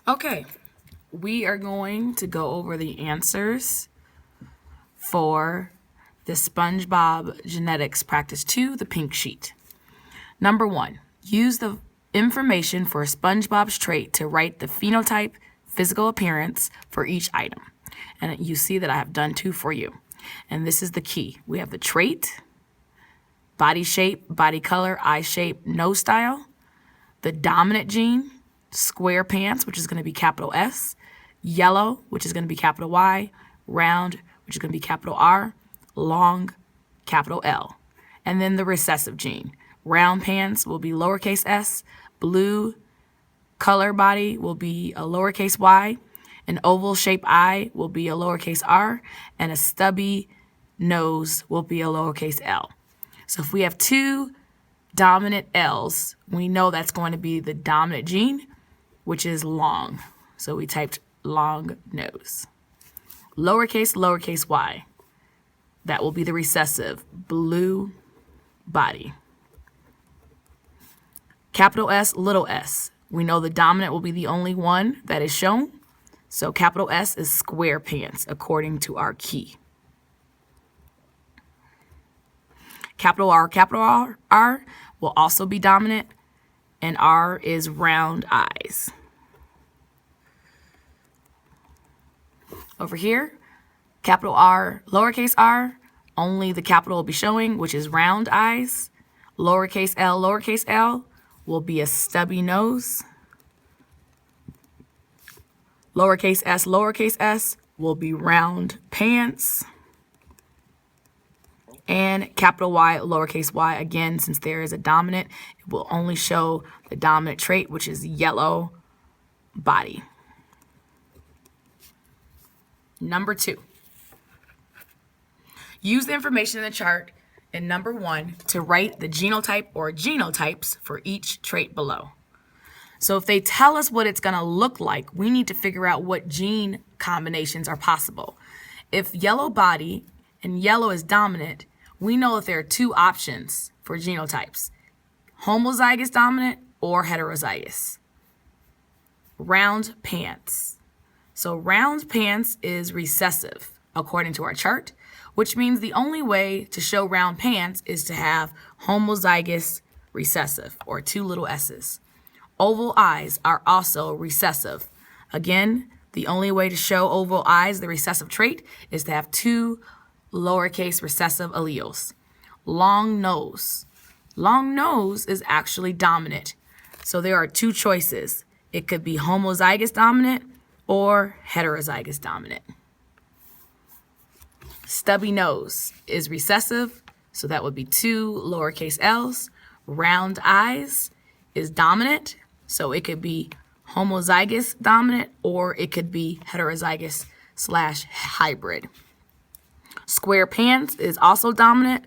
Okay, we are going to go over the answers for the SpongeBob Genetics Practice 2, the pink sheet. Number 1, use the information for SpongeBob's trait to write the phenotype, physical appearance for each item. And you see that I have done 2 for you. And this is the key. We have the trait, body shape, body color, eye shape, nose style, the dominant gene, square pants, which is going to be capital S, yellow, which is going to be capital Y, round, which is going to be capital R, long, capital L. And then the recessive gene. Round pants will be lowercase s, blue color body will be a lowercase y, an oval shaped eye will be a lowercase r, and a stubby nose will be a lowercase l. So if we have 2 dominant L's, we know that's going to be the dominant gene, which is long. So we typed long nose. Lowercase y, that will be the recessive, blue body. Capital S, little s. We know the dominant will be the only one that is shown. So capital S is square pants according to our key. Capital R will also be dominant, and R is round eyes. Over here, capital R, lowercase r, only the capital will be showing, which is round eyes. Lowercase l will be a stubby nose. Lowercase s will be round pants. And capital Y, lowercase y, again, since there is a dominant, it will only show the dominant trait, which is yellow body. Number 2. Use the information in the chart in number 1 to write the genotype or genotypes for each trait below. So if they tell us what it's going to look like, we need to figure out what gene combinations are possible. If yellow body and yellow is dominant, we know that there are 2 options for genotypes: homozygous dominant or heterozygous. Round pants. So round pants is recessive according to our chart, which means the only way to show round pants is to have homozygous recessive, or 2 little s's. Oval eyes are also recessive. Again, the only way to show oval eyes, the recessive trait, is to have 2 lowercase recessive alleles. Long nose. Long nose is actually dominant. So there are 2 choices. It could be homozygous dominant or heterozygous dominant. Stubby nose is recessive, so that would be 2 lowercase l's. Round eyes is dominant, so it could be homozygous dominant or it could be heterozygous / hybrid. Square pants is also dominant,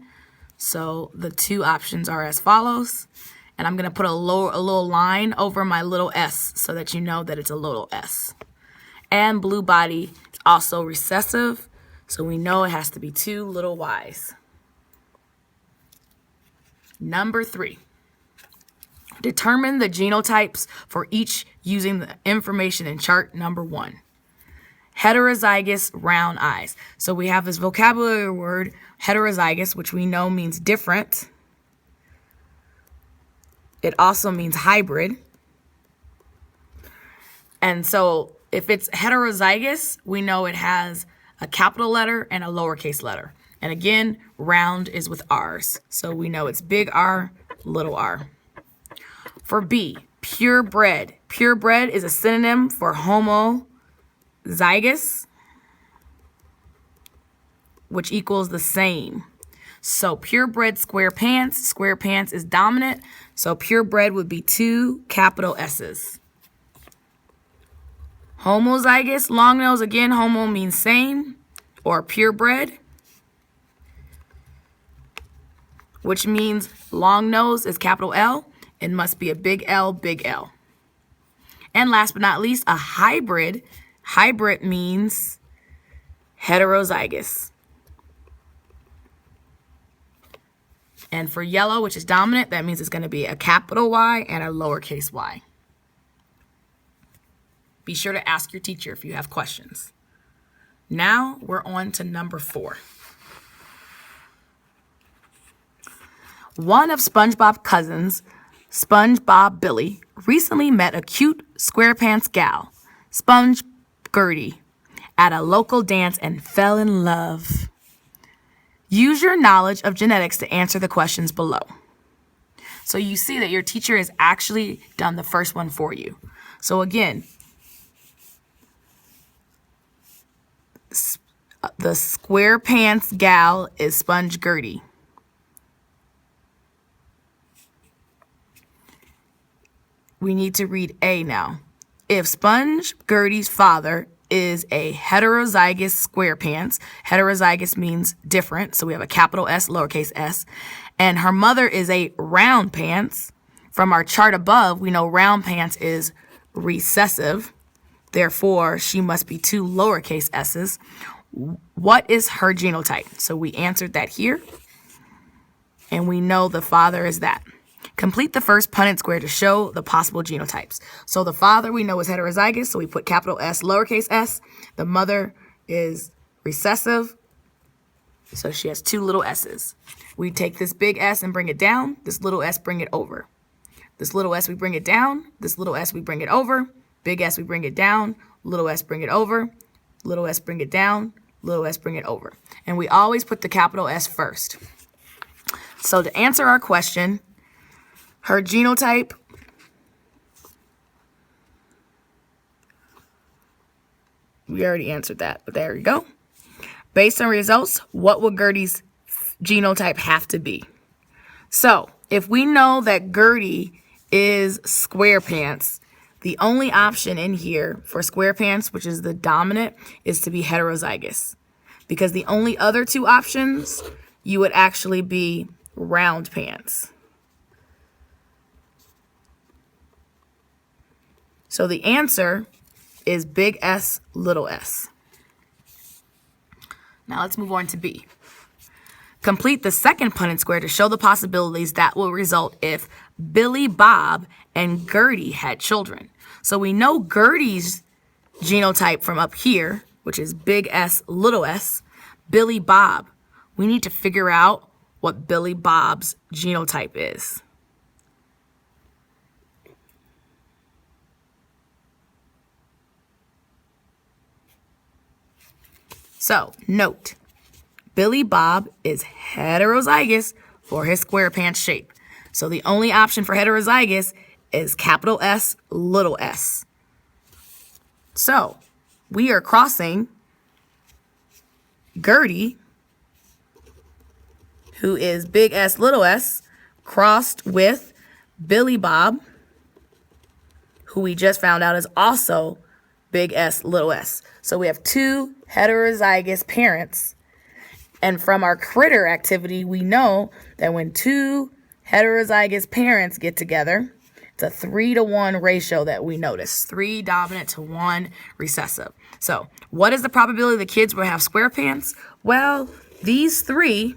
so the 2 options are as follows. And I'm going to put a little line over my little s so that you know that it's a little s. And blue body is also recessive, so we know it has to be 2 little y's. Number 3. Determine the genotypes for each using the information in chart number 1. Heterozygous round eyes. So we have this vocabulary word, heterozygous, which we know means different. It also means hybrid. And so if it's heterozygous, we know it has a capital letter and a lowercase letter. And again, round is with R's. So we know it's big R, little r. For B, purebred. Purebred is a synonym for homozygous, which equals the same. So purebred square pants is dominant. So purebred would be 2 capital S's. Homozygous, long nose, again, homo means same, or purebred, which means long nose is capital L. It must be a big L, big L. And last but not least, a hybrid. Hybrid means heterozygous. And for yellow, which is dominant, that means it's going to be a capital Y and a lowercase y. Be sure to ask your teacher if you have questions. Now we're on to number 4. One of SpongeBob's cousins, SpongeBob Billy, recently met a cute SquarePants gal, Sponge Gertie, at a local dance and fell in love. Use your knowledge of genetics to answer the questions below. So you see that your teacher has actually done the first one for you. So again, the SquarePants gal is Sponge Gertie. We need to read A now. If Sponge Gertie's father is a heterozygous SquarePants, heterozygous means different, so we have a capital S, lowercase s, and her mother is a round pants, from our chart above, we know round pants is recessive, therefore she must be 2 lowercase s's. What is her genotype? So we answered that here, and we know the father is that. Complete the first Punnett square to show the possible genotypes. So the father we know is heterozygous, so we put capital S, lowercase s. The mother is recessive, so she has 2 little s's. We take this big S and bring it down. This little s, bring it over. This little s, we bring it down. This little s, we bring it over. Big S, we bring it down. Little s, bring it over. Little s, bring it down. Little s, bring it over. And we always put the capital S first. So to answer our question, her genotype we already answered that, but there we go. Based on results, what would Gertie's genotype have to be? So if we know that Gertie is SquarePants, the only option in here for SquarePants, which is the dominant, is to be heterozygous. Because the only other 2 options, you would actually be round pants. So the answer is big S, little s. Now let's move on to B. Complete the second Punnett square to show the possibilities that will result if Billy Bob and Gertie had children. So we know Gertie's genotype from up here, which is big S, little s. Billy Bob. We need to figure out what Billy Bob's genotype is. So, note, Billy Bob is heterozygous for his SquarePants shape. So the only option for heterozygous is capital S, little s. So, we are crossing Gertie, who is big S, little s, crossed with Billy Bob, who we just found out is also big S, little s. So we have 2 heterozygous parents. And from our critter activity, we know that when 2 heterozygous parents get together, it's a 3-to-1 ratio that we notice. 3 dominant to 1 recessive. So what is the probability the kids will have SquarePants? Well, these 3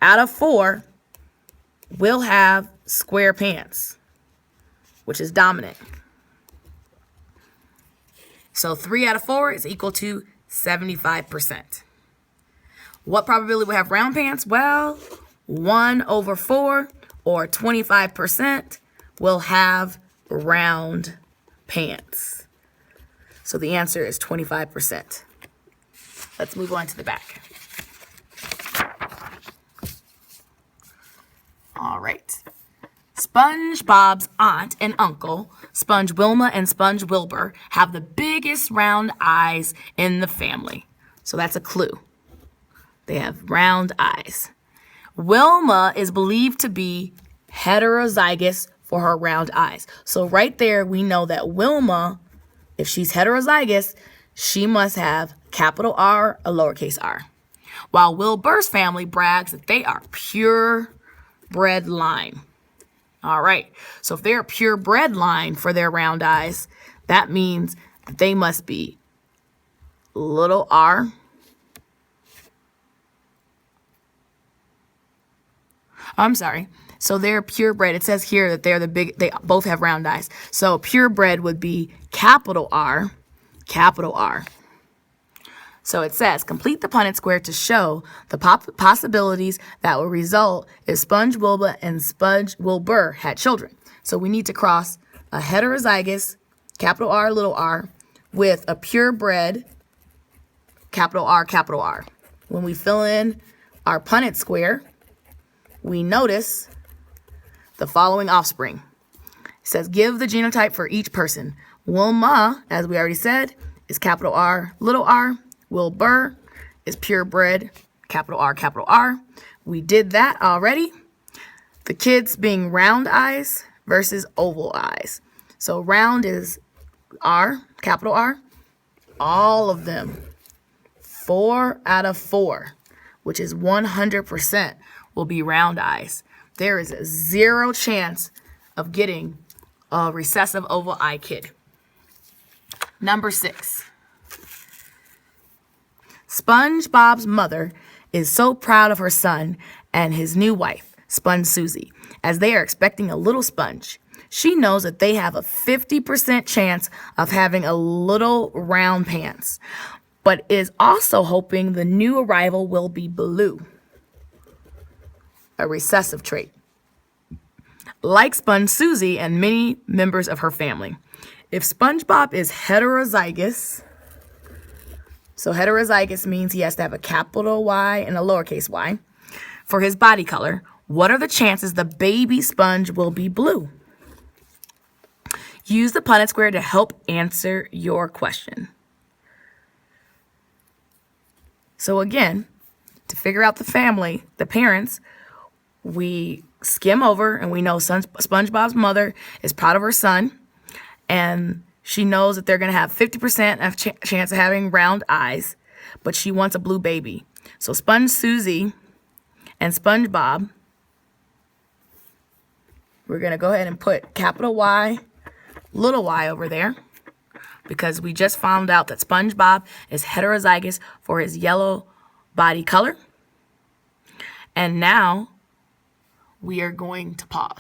out of 4 will have SquarePants, which is dominant. So 3 out of 4 is equal to 75%. What probability will have round pants? Well, 1/4 or 25% will have round pants. So the answer is 25%. Let's move on to the back. All right. SpongeBob's aunt and uncle, Sponge Wilma and Sponge Wilbur, have the biggest round eyes in the family. So that's a clue. They have round eyes. Wilma is believed to be heterozygous for her round eyes. So right there, we know that Wilma, if she's heterozygous, she must have capital R, a lowercase r. While Wilbur's family brags that they are purebred line. All right, so if they're a purebred line for their round eyes, that means that they must be little r. I'm sorry. So they're purebred. It says here that they both have round eyes. So purebred would be capital R, capital R. So it says, complete the Punnett square to show the possibilities that will result if Sponge Wilbur and Sponge Wilbur had children. So we need to cross a heterozygous, capital R, little r, with a purebred, capital R, capital R. When we fill in our Punnett square, we notice the following offspring. It says, give the genotype for each person. Wilma, as we already said, is capital R, little r. Wilbur is purebred, capital R, capital R. We did that already. The kids being round eyes versus oval eyes. So round is R, capital R. All of them, 4 out of 4, which is 100%, will be round eyes. There is 0 chance of getting a recessive oval eye kid. Number 6. SpongeBob's mother is so proud of her son and his new wife, Sponge Susie, as they are expecting a little sponge. She knows that they have a 50% chance of having a little round pants, but is also hoping the new arrival will be blue, a recessive trait, like Sponge Susie and many members of her family. If SpongeBob is heterozygous, so heterozygous means he has to have a capital Y and a lowercase y for his body color, what are the chances the baby sponge will be blue? Use the Punnett square to help answer your question. So again, to figure out the family, the parents, we skim over and we know SpongeBob's mother is proud of her son, and she knows that they're going to have 50% of chance of having round eyes, but she wants a blue baby. So Sponge Susie and SpongeBob, we're going to go ahead and put capital Y, little y over there, because we just found out that SpongeBob is heterozygous for his yellow body color. And now we are going to pause.